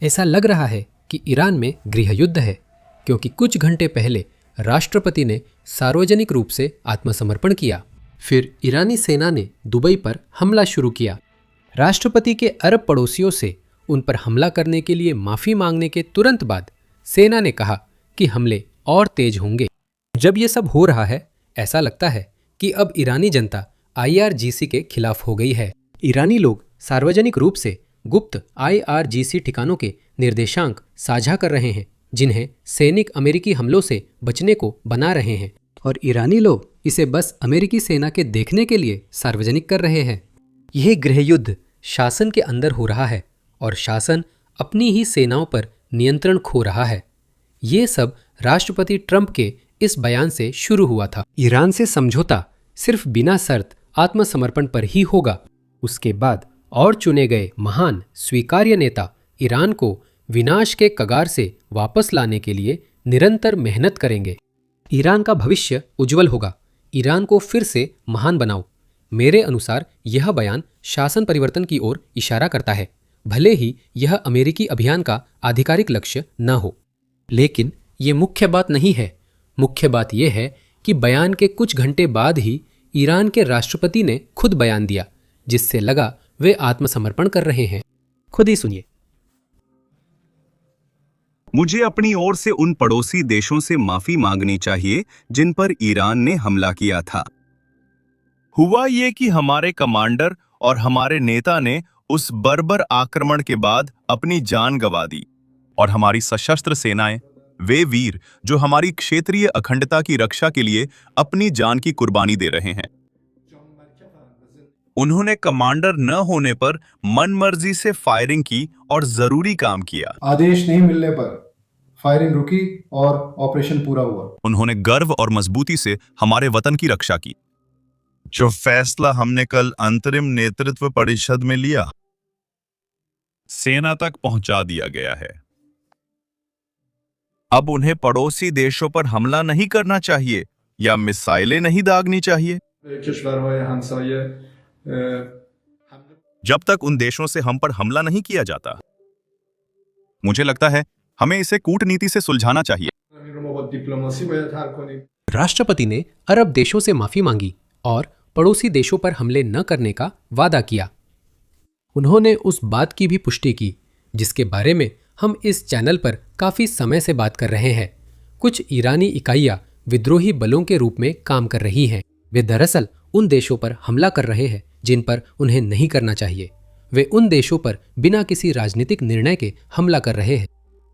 ऐसा लग रहा है कि ईरान में गृह युद्ध है, क्योंकि कुछ घंटे पहले राष्ट्रपति ने सार्वजनिक रूप से आत्मसमर्पण किया। फिर ईरानी सेना ने दुबई पर हमला शुरू किया। राष्ट्रपति के अरब पड़ोसियों से उन पर हमला करने के लिए माफ़ी मांगने के तुरंत बाद सेना ने कहा कि हमले और तेज होंगे। जब ये सब हो रहा है, ऐसा लगता है कि अब ईरानी जनता IRGC के खिलाफ हो गई है। ईरानी लोग सार्वजनिक रूप से गुप्त IRGC ठिकानों के निर्देशांक साझा कर रहे हैं, जिन्हें सैनिक अमेरिकी हमलों से बचने को बना रहे हैं, और ईरानी लोग इसे बस अमेरिकी सेना के देखने के लिए सार्वजनिक कर रहे हैं। यह गृह युद्ध शासन के अंदर हो रहा है और शासन अपनी ही सेनाओं पर नियंत्रण खो रहा है। ये सब राष्ट्रपति ट्रंप के इस बयान से शुरू हुआ था। ईरान से समझौता सिर्फ बिना शर्त आत्मसमर्पण पर ही होगा। उसके बाद और चुने गए महान स्वीकार्य नेता ईरान को विनाश के कगार से वापस लाने के लिए निरंतर मेहनत करेंगे। ईरान का भविष्य उज्जवल होगा। ईरान को फिर से महान बनाओ। मेरे अनुसार यह बयान शासन परिवर्तन की ओर इशारा करता है, भले ही यह अमेरिकी अभियान का आधिकारिक लक्ष्य न हो। लेकिन ये मुख्य बात नहीं है। मुख्य बात यह है कि बयान के कुछ घंटे बाद ही ईरान के राष्ट्रपति ने खुद बयान दिया, जिससे लगा वे आत्मसमर्पण कर रहे हैं। खुद ही सुनिए। मुझे अपनी ओर से उन पड़ोसी देशों से माफी मांगनी चाहिए जिन पर ईरान ने हमला किया था। हुआ ये कि हमारे कमांडर और हमारे नेता ने उस बर्बर आक्रमण के बाद अपनी जान गंवा दी, और हमारी सशस्त्र सेनाएं, वे वीर जो हमारी क्षेत्रीय अखंडता की रक्षा के लिए अपनी जान की कुर्बानी दे रहे हैं, उन्होंने कमांडर न होने पर मनमर्जी से फायरिंग की और जरूरी काम किया। आदेश नहीं मिलने पर फायरिंग रुकी और ऑपरेशन पूरा हुआ। उन्होंने गर्व और मजबूती से हमारे वतन की रक्षा की। जो फैसला हमने कल अंतरिम नेतृत्व परिषद में लिया, सेना तक पहुंचा दिया गया है। अब उन्हें पड़ोसी देशों पर हमला नहीं करना चाहिए या मिसाइलें नहीं दागनी चाहिए। जब तक उन देशों से हम पर हमला नहीं किया जाता, मुझे लगता है हमें इसे कूटनीति से सुलझाना चाहिए। राष्ट्रपति ने अरब देशों से माफी मांगी और पड़ोसी देशों पर हमले न करने का वादा किया। उन्होंने उस बात की भी पुष्टि की जिसके बारे में हम इस चैनल पर काफी समय से बात कर रहे हैं। कुछ ईरानी इकाइयां विद्रोही बलों के रूप में काम कर रही हैं। वे दरअसल उन देशों पर हमला कर रहे हैं जिन पर उन्हें नहीं करना चाहिए। वे उन देशों पर बिना किसी राजनीतिक निर्णय के हमला कर रहे हैं।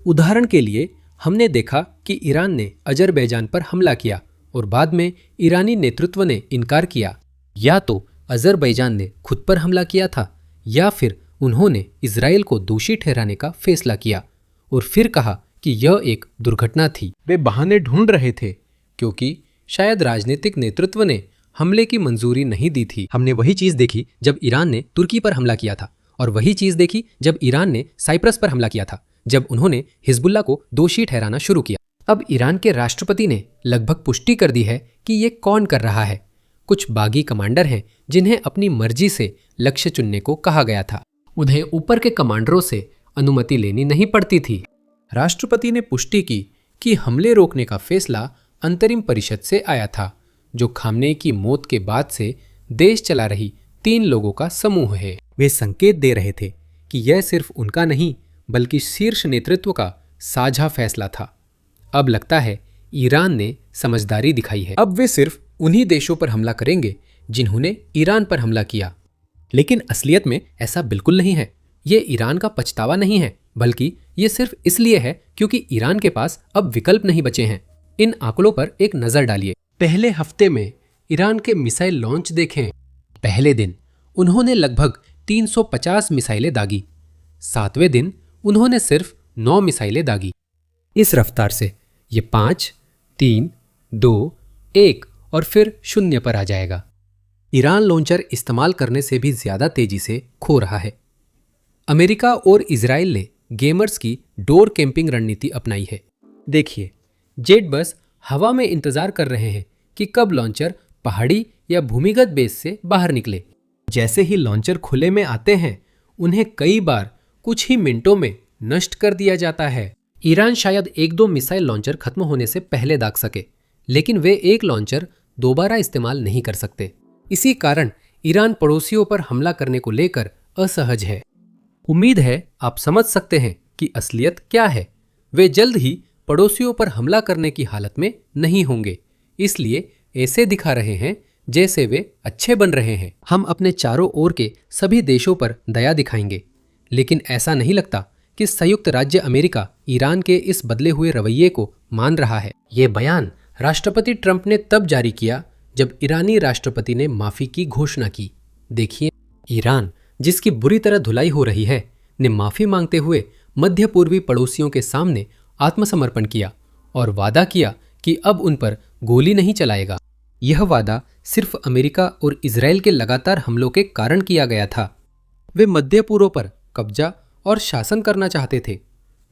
उदाहरण के लिए हमने देखा कि ईरान ने अजरबैजान पर हमला किया और बाद में ईरानी नेतृत्व ने इनकार किया। या तो अजरबैजान ने खुद पर हमला किया था या फिर उन्होंने इजराइल को दोषी ठहराने का फैसला किया और फिर कहा कि यह एक दुर्घटना थी। वे बहाने ढूंढ रहे थे क्योंकि शायद राजनीतिक नेतृत्व ने हमले की मंजूरी नहीं दी थी। हमने वही चीज़ देखी जब ईरान ने तुर्की पर हमला किया था, और वही चीज़ देखी जब ईरान ने साइप्रस पर हमला किया था, जब उन्होंने हिजबुल्ला को दोषी ठहराना शुरू किया। अब ईरान के राष्ट्रपति ने लगभग पुष्टि कर दी है कि ये कौन कर रहा है। कुछ बागी कमांडर हैं जिन्हें अपनी मर्जी से लक्ष्य चुनने को कहा गया था। उन्हें ऊपर के कमांडरों से अनुमति लेनी नहीं पड़ती थी। राष्ट्रपति ने पुष्टि की कि हमले रोकने का फैसला अंतरिम परिषद से आया था, जो खामनेई की मौत के बाद से देश चला रही 3 लोगों का समूह है। वे संकेत दे रहे थे कि यह सिर्फ उनका नहीं बल्कि शीर्ष नेतृत्व का साझा फैसला था। अब लगता है ईरान ने समझदारी दिखाई है। अब वे सिर्फ उन्हीं देशों पर हमला करेंगे जिन्होंने ईरान पर हमला किया। लेकिन असलियत में ऐसा बिल्कुल नहीं है। ये ईरान का पछतावा नहीं है, बल्कि ये सिर्फ इसलिए है क्योंकि ईरान के पास अब विकल्प नहीं बचे हैं। इन आंकड़ों पर एक नजर डालिए। पहले हफ्ते में ईरान के मिसाइल लॉन्च देखें। पहले दिन उन्होंने लगभग 350 मिसाइलें दागी। 7वें दिन उन्होंने सिर्फ 9 मिसाइलें दागी। इस रफ्तार से ये 5, 3, 2, 1 और फिर 0 पर आ जाएगा। ईरान लॉन्चर इस्तेमाल करने से भी ज्यादा तेजी से खो रहा है। अमेरिका और इजराइल ने गेमर्स की डोर कैंपिंग रणनीति अपनाई है। देखिए, जेट बस हवा में इंतजार कर रहे हैं कि कब लॉन्चर पहाड़ी या भूमिगत बेस से बाहर निकले। जैसे ही लॉन्चर खुले में आते हैं, उन्हें कई बार कुछ ही मिनटों में नष्ट कर दिया जाता है। ईरान शायद एक दो मिसाइल लॉन्चर खत्म होने से पहले दाग सके, लेकिन वे एक लॉन्चर दोबारा इस्तेमाल नहीं कर सकते। इसी कारण ईरान पड़ोसियों पर हमला करने को लेकर असहज है। उम्मीद है आप समझ सकते हैं कि असलियत क्या है। वे जल्द ही पड़ोसियों पर हमला करने की हालत में नहीं होंगे, इसलिए ऐसे दिखा रहे हैं जैसे वे अच्छे बन रहे हैं। हम अपने चारों ओर के सभी देशों पर दया दिखाएंगे, लेकिन ऐसा नहीं लगता कि संयुक्त राज्य अमेरिका ईरान के इस बदले हुए रवैये को मान रहा है। ये बयान राष्ट्रपति ट्रंप ने तब जारी किया जब ईरानी राष्ट्रपति ने माफी की घोषणा की। देखिए, ईरान जिसकी बुरी तरह धुलाई हो रही है ने माफी मांगते हुए मध्य पूर्वी पड़ोसियों के सामने आत्मसमर्पण किया और वादा किया कि अब उन पर गोली नहीं चलाएगा। यह वादा सिर्फ अमेरिका और इजराइल के लगातार हमलों के कारण किया गया था। वे मध्य पूर्व पर कब्जा और शासन करना चाहते थे।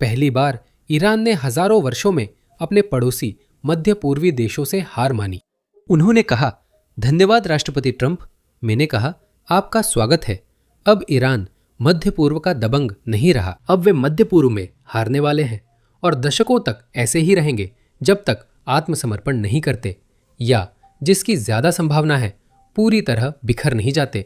पहली बार ईरान ने हजारों वर्षों में अपने पड़ोसी मध्य पूर्वी देशों से हार मानी। उन्होंने कहा, धन्यवाद राष्ट्रपति ट्रंप। मैंने कहा, आपका स्वागत है। अब ईरान मध्य पूर्व का दबंग नहीं रहा। अब वे मध्य पूर्व में हारने वाले हैं और दशकों तक ऐसे ही रहेंगे जब तक आत्मसमर्पण नहीं करते या, जिसकी ज्यादा संभावना है, पूरी तरह बिखर नहीं जाते।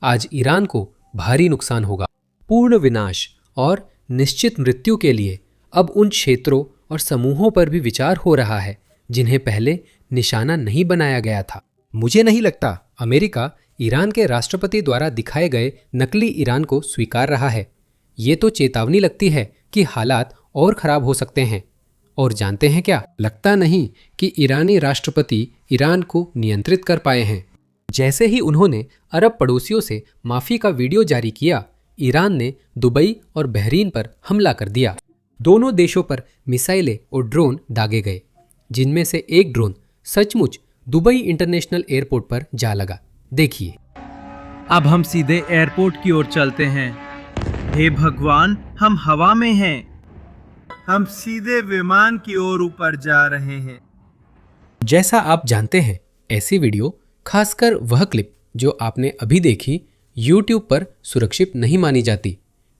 आज ईरान को भारी नुकसान होगा। पूर्ण विनाश और निश्चित मृत्यु के लिए अब उन क्षेत्रों और समूहों पर भी विचार हो रहा है जिन्हें पहले निशाना नहीं बनाया गया था। मुझे नहीं लगता अमेरिका ईरान के राष्ट्रपति द्वारा दिखाए गए नकली ईरान को स्वीकार रहा है। ये तो चेतावनी लगती है कि हालात और खराब हो सकते हैं। और जानते हैं क्या, लगता नहीं कि ईरानी राष्ट्रपति ईरान को नियंत्रित कर पाए हैं। जैसे ही उन्होंने अरब पड़ोसियों से माफी का वीडियो जारी किया, ईरान ने दुबई और बहरीन पर हमला कर दिया। दोनों देशों पर मिसाइलें और ड्रोन दागे गए, जिनमें से एक ड्रोन सचमुच दुबई इंटरनेशनल एयरपोर्ट पर जा लगा। देखिए, अब हम सीधे एयरपोर्ट की ओर चलते हैं। हे भगवान, हम हवा में हैं। हम सीधे विमान की ओर ऊपर जा रहे हैं। जैसा आप जानते हैं, ऐसी वीडियो, खासकर वह क्लिप जो आपने अभी देखी, YouTube पर सुरक्षित नहीं मानी जाती,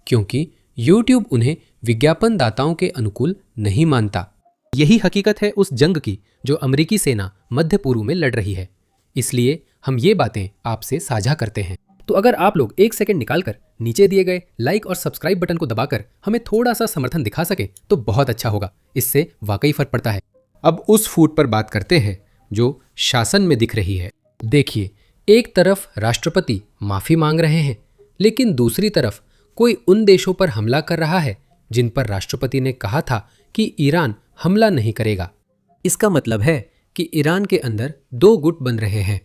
क्योंकि YouTube उन्हें विज्ञापन दाताओं के अनुकूल नहीं मानता। यही हकीकत है उस जंग की जो अमेरिकी सेना मध्य पूर्व में लड़ रही है। इसलिए हम ये बातें आपसे साझा करते हैं। तो अगर आप लोग एक सेकंड निकालकर नीचे दिए गए लाइक और सब्सक्राइब बटन को दबाकर हमें थोड़ा सा समर्थन दिखा सके तो बहुत अच्छा होगा। इससे वाकई फर्क पड़ता है। अब उस फूट पर बात करते हैं जो शासन में दिख रही है। देखिए, एक तरफ राष्ट्रपति माफी मांग रहे हैं, लेकिन दूसरी तरफ कोई उन देशों पर हमला कर रहा है जिन पर राष्ट्रपति ने कहा था कि ईरान हमला नहीं करेगा। इसका मतलब है कि ईरान के अंदर दो गुट बन रहे हैं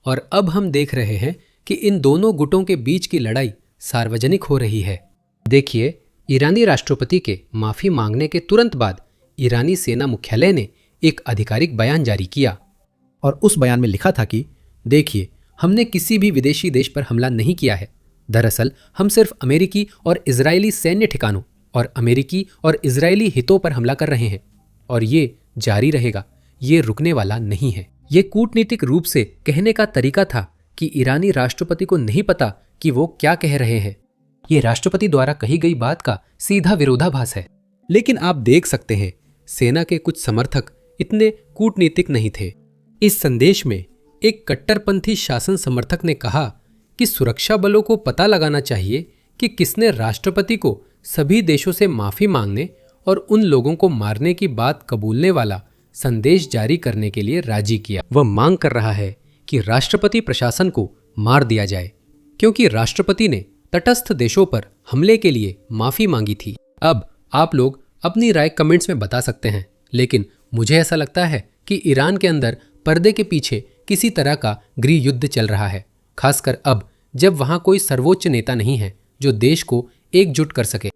और अब हम देख रहे हैं कि इन दोनों गुटों के बीच की लड़ाई सार्वजनिक हो रही है। देखिए, ईरानी राष्ट्रपति के माफी मांगने के तुरंत बाद ईरानी सेना मुख्यालय ने एक आधिकारिक बयान जारी किया और उस बयान में लिखा था कि देखिए, हमने किसी भी विदेशी देश पर हमला नहीं किया है। दरअसल हम सिर्फ अमेरिकी और इजरायली सैन्य ठिकानों और अमेरिकी और इजरायली हितों पर हमला कर रहे हैं और ये जारी रहेगा। ये रुकने वाला नहीं है। ये कूटनीतिक रूप से कहने का तरीका था कि ईरानी राष्ट्रपति को नहीं पता कि वो क्या कह रहे हैं। ये राष्ट्रपति द्वारा कही गई बात का सीधा विरोधाभास है। लेकिन आप देख सकते हैं, सेना के कुछ समर्थक इतने कूटनीतिक नहीं थे। इस संदेश में एक कट्टरपंथी शासन समर्थक ने कहा कि सुरक्षा बलों को पता लगाना चाहिए कि किसने राष्ट्रपति को सभी देशों से माफी मांगने और उन लोगों को मारने की बात कबूलने वाला संदेश जारी करने के लिए राजी किया। वह मांग कर रहा है कि राष्ट्रपति प्रशासन को मार दिया जाए, क्योंकि राष्ट्रपति ने तटस्थ देशों पर हमले के लिए माफी मांगी थी। अब आप लोग अपनी राय कमेंट्स में बता सकते हैं, लेकिन मुझे ऐसा लगता है कि ईरान के अंदर पर्दे के पीछे किसी तरह का गृह युद्ध चल रहा है, खासकर अब जब वहां कोई सर्वोच्च नेता नहीं है जो देश को एकजुट कर सके।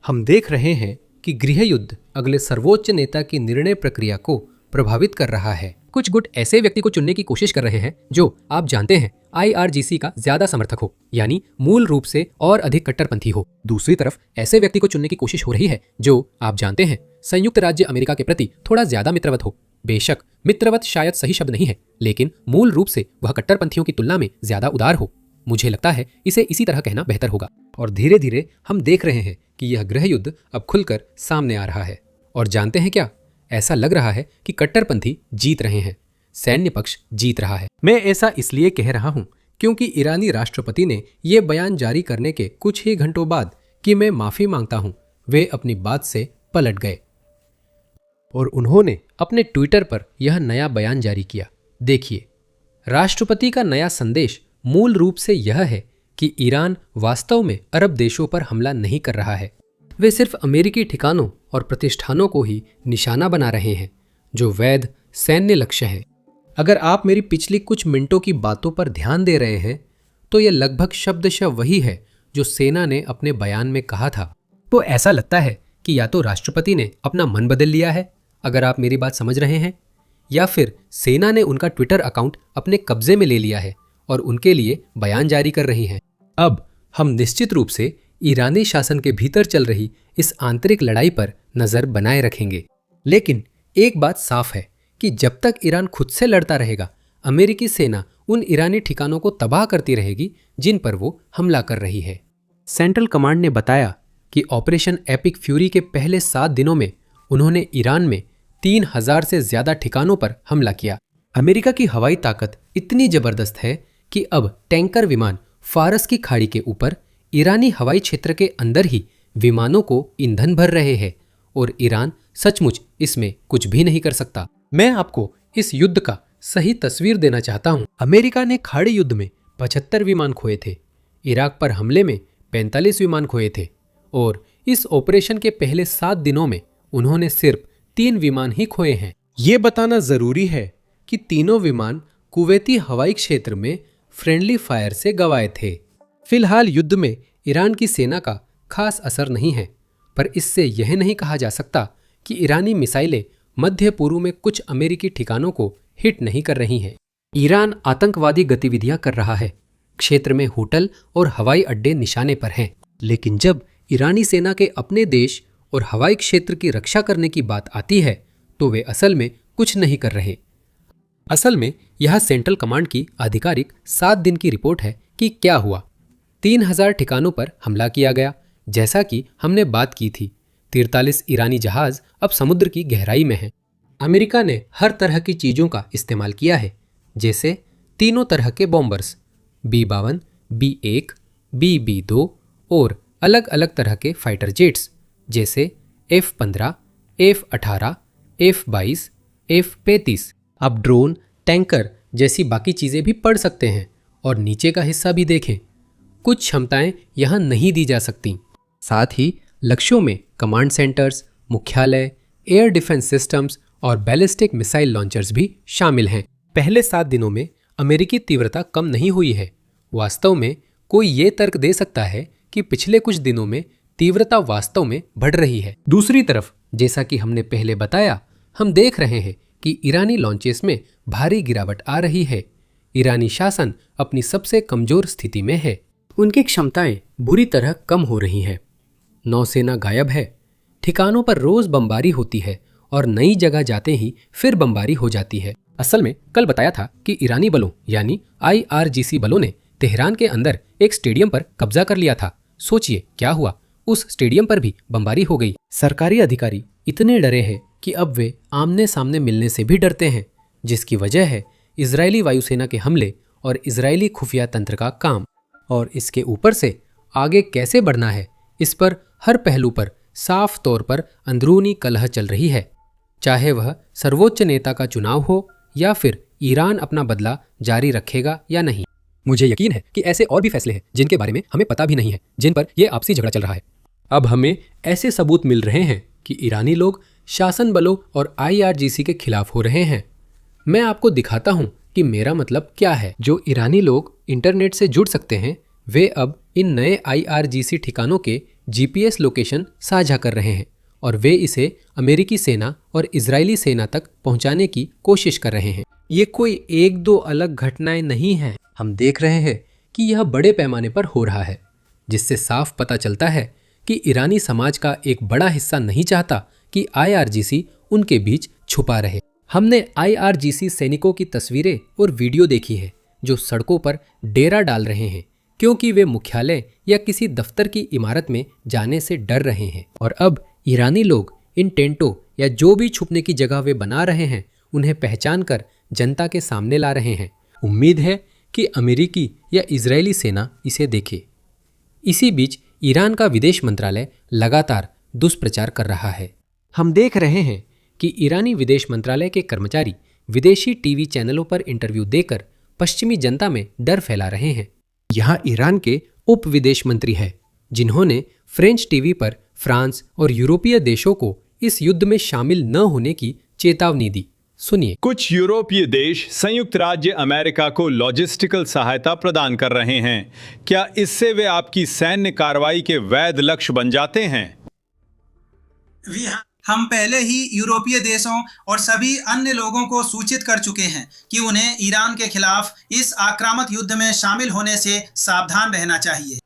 हम देख रहे हैं कि गृह युद्ध अगले सर्वोच्च नेता की निर्णय प्रक्रिया को प्रभावित कर रहा है। कुछ गुट ऐसे व्यक्ति को चुनने की कोशिश कर रहे हैं जो आप जानते हैं IRGC का ज्यादा समर्थक हो, यानी मूल रूप से और अधिक कट्टरपंथी हो। दूसरी तरफ ऐसे व्यक्ति को चुनने की कोशिश हो रही है जो आप जानते हैं संयुक्त राज्य अमेरिका के प्रति थोड़ा ज्यादा मित्रवत हो। बेशक मित्रवत शायद सही शब्द नहीं है, लेकिन मूल रूप से वह कट्टरपंथियों की तुलना में ज्यादा उदार हो। मुझे लगता है इसे इसी तरह कहना बेहतर होगा। और धीरे धीरे हम देख रहे हैं कि यह गृह युद्ध अब खुलकर सामने आ रहा है। और जानते हैं क्या, ऐसा लग रहा है कि कट्टरपंथी जीत रहे हैं, सैन्य पक्ष जीत रहा है। मैं ऐसा इसलिए कह रहा हूं क्योंकि ईरानी राष्ट्रपति ने यह बयान जारी करने के कुछ ही घंटों बाद कि मैं माफी मांगता हूं, वे अपनी बात से पलट गए और उन्होंने अपने ट्विटर पर यह नया बयान जारी किया। देखिए, राष्ट्रपति का नया संदेश मूल रूप से यह है कि ईरान वास्तव में अरब देशों पर हमला नहीं कर रहा है। वे सिर्फ अमेरिकी ठिकानों और प्रतिष्ठानों को ही निशाना बना रहे हैं जो वैध सैन्य लक्ष्य है। अगर आप मेरी पिछली कुछ मिनटों की बातों पर ध्यान दे रहे हैं तो यह लगभग शब्दशः वही है जो सेना ने अपने बयान में कहा था। तो ऐसा लगता है कि या तो राष्ट्रपति ने अपना मन बदल लिया है, अगर आप मेरी बात समझ रहे हैं, या फिर सेना ने उनका ट्विटर अकाउंट अपने कब्जे में ले लिया है और उनके लिए बयान जारी कर रही हैं। अब हम निश्चित रूप से ईरानी शासन के भीतर चल रही इस आंतरिक लड़ाई पर नजर बनाए रखेंगे। लेकिन एक बात साफ है कि जब तक ईरान खुद से लड़ता रहेगा, अमेरिकी सेना उन ईरानी ठिकानों को तबाह करती रहेगी जिन पर वो हमला कर रही है। सेंट्रल कमांड ने बताया कि ऑपरेशन एपिक फ्यूरी के पहले 7 दिनों में उन्होंने ईरान में 3000 से ज्यादा ठिकानों पर हमला किया। अमेरिका की हवाई ताकत इतनी जबरदस्त है कि अब टैंकर विमान फारस की खाड़ी के ऊपर ईरानी हवाई क्षेत्र के अंदर ही विमानों को ईंधन भर रहे हैं और ईरान सचमुच इसमें कुछ भी नहीं कर सकता। मैं आपको इस युद्ध का सही तस्वीर देना चाहता हूं। अमेरिका ने खाड़ी युद्ध में 75 विमान खोए थे, इराक पर हमले में 45 विमान खोए थे और इस ऑपरेशन के पहले 7 दिनों में उन्होंने सिर्फ 3 विमान ही खोए हैं। ये बताना जरूरी है कि तीनों विमान कुवैती हवाई क्षेत्र में फ्रेंडली फायर से गंवाए थे। फिलहाल युद्ध में ईरान की सेना का खास असर नहीं है, पर इससे यह नहीं कहा जा सकता कि ईरानी मिसाइलें मध्य पूर्व में कुछ अमेरिकी ठिकानों को हिट नहीं कर रही हैं। ईरान आतंकवादी गतिविधियां कर रहा है, क्षेत्र में होटल और हवाई अड्डे निशाने पर हैं। लेकिन जब ईरानी सेना के अपने देश और हवाई क्षेत्र की रक्षा करने की बात आती है तो वे असल में कुछ नहीं कर रहे। असल में यह सेंट्रल कमांड की आधिकारिक 7 दिन की रिपोर्ट है कि क्या हुआ। 3000 ठिकानों पर हमला किया गया, जैसा कि हमने बात की थी। 43 ईरानी जहाज अब समुद्र की गहराई में हैं। अमेरिका ने हर तरह की चीज़ों का इस्तेमाल किया है, जैसे तीनों तरह के बॉम्बर्स B-52, B-1, B-2 और अलग अलग तरह के फाइटर जेट्स जैसे F-15, F-18, F-22, F-35। आप ड्रोन, टैंकर जैसी बाकी चीज़ें भी पढ़ सकते हैं और नीचे का हिस्सा भी देखें। कुछ क्षमताएं यहाँ नहीं दी जा सकती। साथ ही लक्ष्यों में कमांड सेंटर्स, मुख्यालय, एयर डिफेंस सिस्टम्स और बैलिस्टिक मिसाइल लॉन्चर्स भी शामिल हैं। पहले 7 दिनों में अमेरिकी तीव्रता कम नहीं हुई है। वास्तव में कोई ये तर्क दे सकता है कि पिछले कुछ दिनों में तीव्रता वास्तव में बढ़ रही है। दूसरी तरफ, जैसा कि हमने पहले बताया, हम देख रहे हैं कि ईरानी लॉन्चेस में भारी गिरावट आ रही है। ईरानी शासन अपनी सबसे कमजोर स्थिति में है। उनकी क्षमताएं बुरी तरह कम हो रही हैं। नौसेना गायब है, ठिकानों पर रोज बमबारी होती है और नई जगह जाते ही फिर बमबारी हो जाती है। असल में कल बताया था कि ईरानी बलों यानी IRGC बलों ने तेहरान के अंदर एक स्टेडियम पर कब्जा कर लिया था। सोचिए क्या हुआ, उस स्टेडियम पर भी बमबारी हो गई। सरकारी अधिकारी इतने डरे हैं कि अब वे आमने सामने मिलने से भी डरते हैं, जिसकी वजह है इजरायली वायुसेना के हमले और इजरायली खुफिया तंत्र का काम। और इसके ऊपर से आगे कैसे बढ़ना है, इस पर हर पहलू पर साफ तौर पर अंदरूनी कलह चल रही है, चाहे वह सर्वोच्च नेता का चुनाव हो या फिर ईरान अपना बदला जारी रखेगा या नहीं। मुझे यकीन है कि ऐसे और भी फैसले हैं जिनके बारे में हमें पता भी नहीं है, जिन पर यह आपसी झगड़ा चल रहा है। अब हमें ऐसे सबूत मिल रहे हैं कि ईरानी लोग शासन बलों और IRGC के खिलाफ हो रहे हैं। मैं आपको दिखाता हूं कि मेरा मतलब क्या है। जो ईरानी लोग इंटरनेट से जुड़ सकते हैं, वे अब इन नए IRGC ठिकानों के GPS लोकेशन साझा कर रहे हैं और वे इसे अमेरिकी सेना और इजरायली सेना तक पहुंचाने की कोशिश कर रहे हैं। ये कोई 1-2 अलग घटनाएं नहीं हैं। हम देख रहे हैं कि यह बड़े पैमाने पर हो रहा है, जिससे साफ पता चलता है कि ईरानी समाज का एक बड़ा हिस्सा नहीं चाहता कि IRGC उनके बीच छुपा रहे। हमने IRGC सैनिकों की तस्वीरें और वीडियो देखी है जो सड़कों पर डेरा डाल रहे हैं क्योंकि वे मुख्यालय या किसी दफ्तर की इमारत में जाने से डर रहे हैं। और अब ईरानी लोग इन टेंटों या जो भी छुपने की जगह वे बना रहे हैं उन्हें पहचान कर जनता के सामने ला रहे हैं। उम्मीद है कि अमेरिकी या इजरायली सेना इसे देखे। इसी बीच ईरान का विदेश मंत्रालय लगातार दुष्प्रचार कर रहा है। हम देख रहे हैं कि ईरानी विदेश मंत्रालय के कर्मचारी विदेशी टीवी चैनलों पर इंटरव्यू देकर पश्चिमी जनता में डर फैला रहे हैं। यहाँ ईरान के उप विदेश मंत्री हैं जिन्होंने फ्रेंच टीवी पर फ्रांस और यूरोपीय देशों को इस युद्ध में शामिल न होने की चेतावनी दी। सुनिए। कुछ यूरोपीय देश संयुक्त राज्य अमेरिका को लॉजिस्टिकल सहायता प्रदान कर रहे हैं। क्या इससे वे आपकी सैन्य कार्रवाई के वैध लक्ष्य बन जाते हैं? हम पहले ही यूरोपीय देशों और सभी अन्य लोगों को सूचित कर चुके हैं कि उन्हें ईरान के खिलाफ इस आक्रामक युद्ध में शामिल होने से सावधान रहना चाहिए।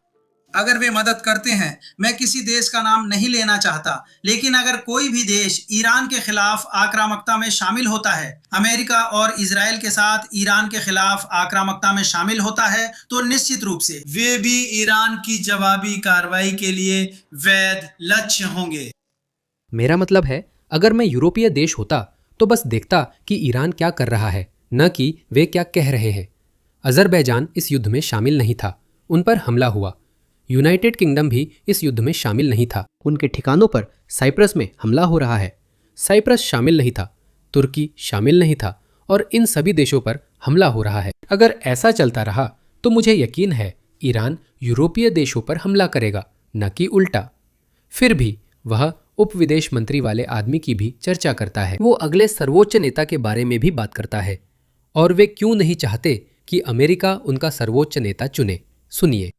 अगर वे मदद करते हैं, मैं किसी देश का नाम नहीं लेना चाहता, लेकिन अगर कोई भी देश ईरान के खिलाफ आक्रामकता में शामिल होता है, अमेरिका और इजराइल के साथ ईरान के खिलाफ आक्रामकता में शामिल होता है, तो निश्चित रूप से वे भी ईरान की जवाबी कार्रवाई के लिए वैध लक्ष्य होंगे। मेरा मतलब है, अगर मैं यूरोपीय देश होता तो बस देखता कि ईरान क्या कर रहा है, न कि वे क्या कह रहे हैं। अजरबैजान इस युद्ध में शामिल नहीं था, उन पर हमला हुआ। यूनाइटेड किंगडम भी इस युद्ध में शामिल नहीं था, उनके ठिकानों पर साइप्रस में हमला हो रहा है। साइप्रस शामिल नहीं था, तुर्की शामिल नहीं था, और इन सभी देशों पर हमला हो रहा है। अगर ऐसा चलता रहा तो मुझे यकीन है ईरान यूरोपीय देशों पर हमला करेगा, न कि उल्टा। फिर भी वह उप विदेश मंत्री वाले आदमी की भी चर्चा करता है। वो अगले सर्वोच्च नेता के बारे में भी बात करता है, और वे क्यों नहीं चाहते कि अमेरिका उनका सर्वोच्च नेता चुने। सुनिए।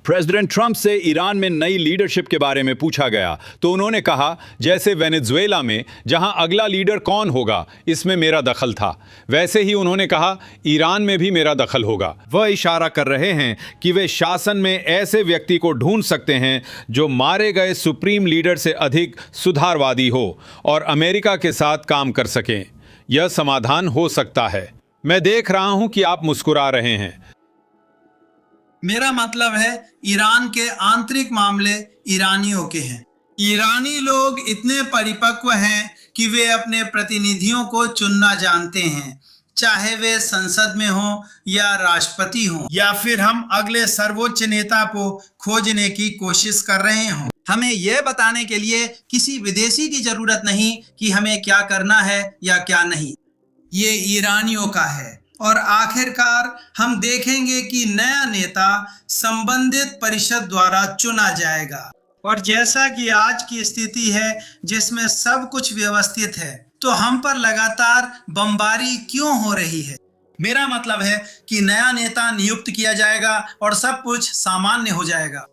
प्रेसिडेंट ट्रंप से ईरान में नई लीडरशिप के बारे में पूछा गया तो उन्होंने कहा, जैसे वेनेजुएला में जहां अगला लीडर कौन होगा इसमें मेरा दखल था, वैसे ही उन्होंने कहा ईरान में भी मेरा दखल होगा। वह इशारा कर रहे हैं कि वे शासन में ऐसे व्यक्ति को ढूंढ सकते हैं जो मारे गए सुप्रीम लीडर से अधिक सुधारवादी हो और अमेरिका के साथ काम कर सकें। यह समाधान हो सकता है। मैं देख रहा हूं कि आप मुस्कुरा रहे हैं। मेरा मतलब है, ईरान के आंतरिक मामले ईरानियों के हैं। ईरानी लोग इतने परिपक्व हैं कि वे अपने प्रतिनिधियों को चुनना जानते हैं, चाहे वे संसद में हों या राष्ट्रपति हों, या फिर हम अगले सर्वोच्च नेता को खोजने की कोशिश कर रहे हों। हमें यह बताने के लिए किसी विदेशी की जरूरत नहीं कि हमें क्या करना है या क्या नहीं। ये ईरानियों का है, और आखिरकार हम देखेंगे कि नया नेता संबंधित परिषद द्वारा चुना जाएगा। और जैसा कि आज की स्थिति है जिसमें सब कुछ व्यवस्थित है, तो हम पर लगातार बमबारी क्यों हो रही है? मेरा मतलब है कि नया नेता नियुक्त किया जाएगा और सब कुछ सामान्य हो जाएगा।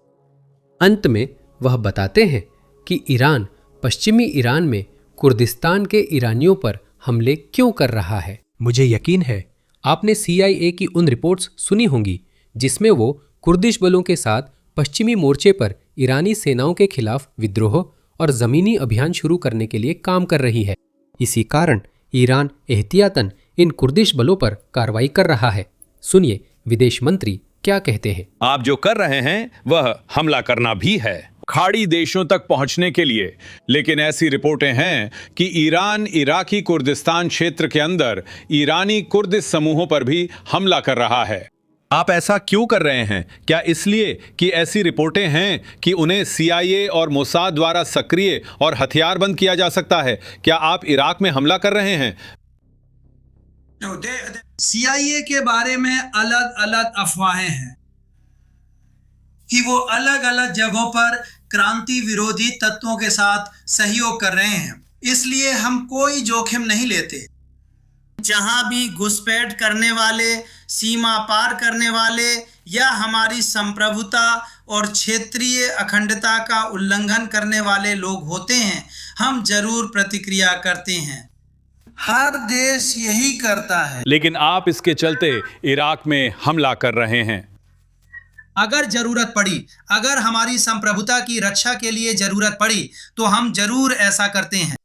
अंत में वह बताते हैं कि ईरान पश्चिमी ईरान में कुर्दिस्तान के ईरानियों पर हमले क्यों कर रहा है। मुझे यकीन है आपने CIA की उन रिपोर्ट्स सुनी होंगी जिसमें वो कुर्दिश बलों के साथ पश्चिमी मोर्चे पर ईरानी सेनाओं के खिलाफ विद्रोह और ज़मीनी अभियान शुरू करने के लिए काम कर रही है। इसी कारण ईरान एहतियातन इन कुर्दिश बलों पर कार्रवाई कर रहा है। सुनिए विदेश मंत्री क्या कहते हैं। आप जो कर रहे हैं वह हमला करना भी है, खाड़ी देशों तक पहुंचने के लिए। लेकिन ऐसी रिपोर्टें हैं कि ईरान इराकी कुर्दिस्तान क्षेत्र के अंदर ईरानी कुर्दिश समूहों पर भी हमला कर रहा है। आप ऐसा क्यों कर रहे हैं? क्या इसलिए कि ऐसी रिपोर्टें हैं कि उन्हें CIA और मोसाद द्वारा सक्रिय और हथियारबंद किया जा सकता है? क्या आप इराक में हमला कर रहे हैं? CIA के बारे में अलग अलग अफवाहें हैं कि वो अलग अलग जगहों पर क्रांति विरोधी तत्वों के साथ सहयोग कर रहे हैं। इसलिए हम कोई जोखिम नहीं लेते। जहां भी घुसपैठ करने वाले, सीमा पार करने वाले या हमारी संप्रभुता और क्षेत्रीय अखंडता का उल्लंघन करने वाले लोग होते हैं, हम जरूर प्रतिक्रिया करते हैं। हर देश यही करता है। लेकिन आप इसके चलते इराक में हमला कर रहे हैं। अगर जरूरत पड़ी, अगर हमारी संप्रभुता की रक्षा के लिए जरूरत पड़ी, तो हम जरूर ऐसा करते हैं।